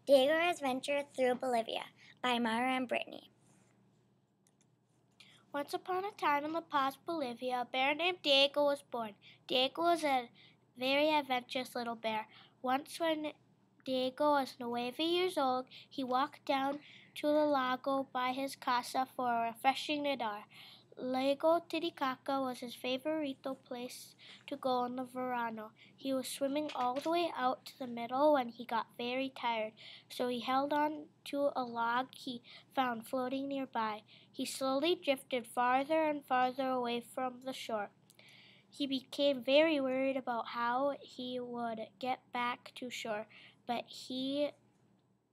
Diego's Adventure Through Bolivia by Mara and Brittany. Once upon a time in La Paz, Bolivia, a bear named Diego was born. Diego was a very adventurous little bear. Once when Diego was 9 years old, he walked down to the lago by his casa for a refreshing nadar. Lago Titicaca was his favorito place to go on the verano. He was swimming all the way out to the middle when he got very tired, so he held on to a log he found floating nearby. He slowly drifted farther and farther away from the shore. He became very worried about how he would get back to shore, but he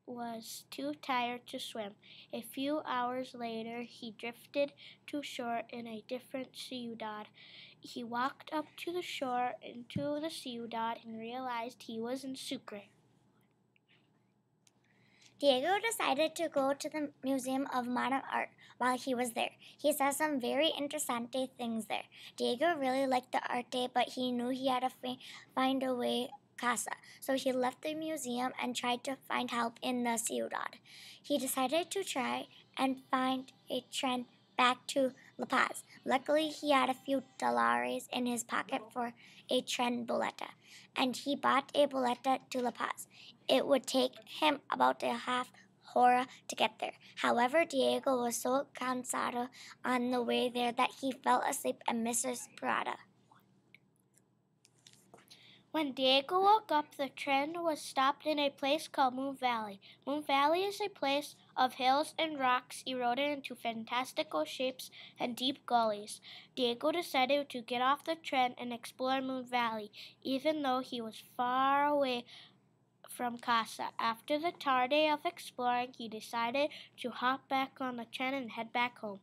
was too tired to swim. A few hours later, he drifted to shore in a different ciudad. He walked up to the shore into the ciudad and realized he was in Sucre. Diego decided to go to the Museum of Modern Art while he was there. He saw some very interesting things there. Diego really liked the art day, but he knew he had to find a way casa. So he left the museum and tried to find help in the ciudad. He decided to try and find a train back to La Paz. Luckily, he had a few dollars in his pocket for a train boleta, and he bought a boleta to La Paz. It would take him about a half hora to get there. However, Diego was so cansado on the way there that he fell asleep and missed his parada. When Diego woke up, the train was stopped in a place called Moon Valley. Moon Valley is a place of hills and rocks eroded into fantastical shapes and deep gullies. Diego decided to get off the train and explore Moon Valley, even though he was far away from casa. After the tired day of exploring, he decided to hop back on the train and head back home.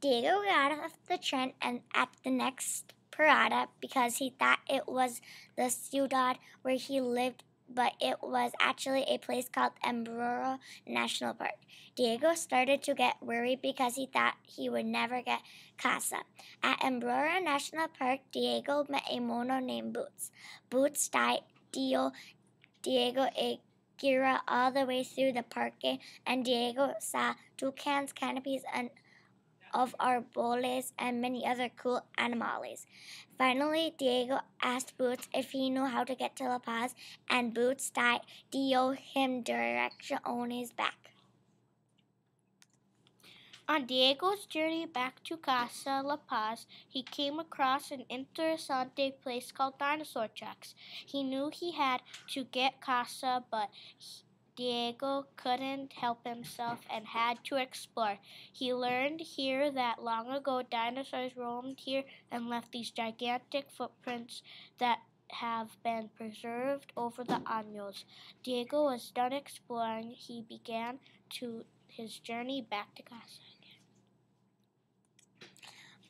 Diego got off the train and at the next parada because he thought it was the ciudad where he lived, but it was actually a place called Embruro National Park. Diego started to get worried because he thought he would never get casa. At Embruro National Park, Diego met a mono named Boots. Boots tied Diego a gira all the way through the parque, and Diego saw toucans, canopies, and of arboles and many other cool animals. Finally, Diego asked Boots if he knew how to get to La Paz, and Boots tied him direction on his back. On Diego's journey back to Casa La Paz, he came across an interesting place called Dinosaur Tracks. He knew he had to get casa, but Diego couldn't help himself and had to explore. He learned here that long ago dinosaurs roamed here and left these gigantic footprints that have been preserved over the años. Diego was done exploring. He began his journey back to casa.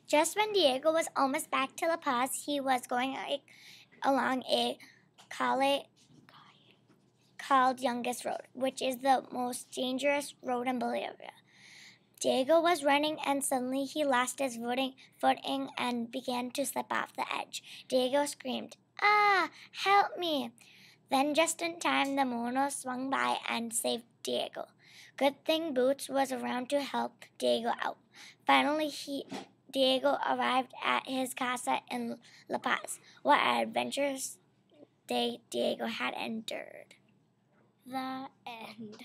Just when Diego was almost back to La Paz, he was going along a calle called Youngest Road, which is the most dangerous road in Bolivia. Diego was running and suddenly he lost his footing and began to slip off the edge. Diego screamed, "Ah, help me!" Then just in time, the mono swung by and saved Diego. Good thing Boots was around to help Diego out. Finally, Diego arrived at his casa in La Paz. What an adventurous day Diego had endured. The end.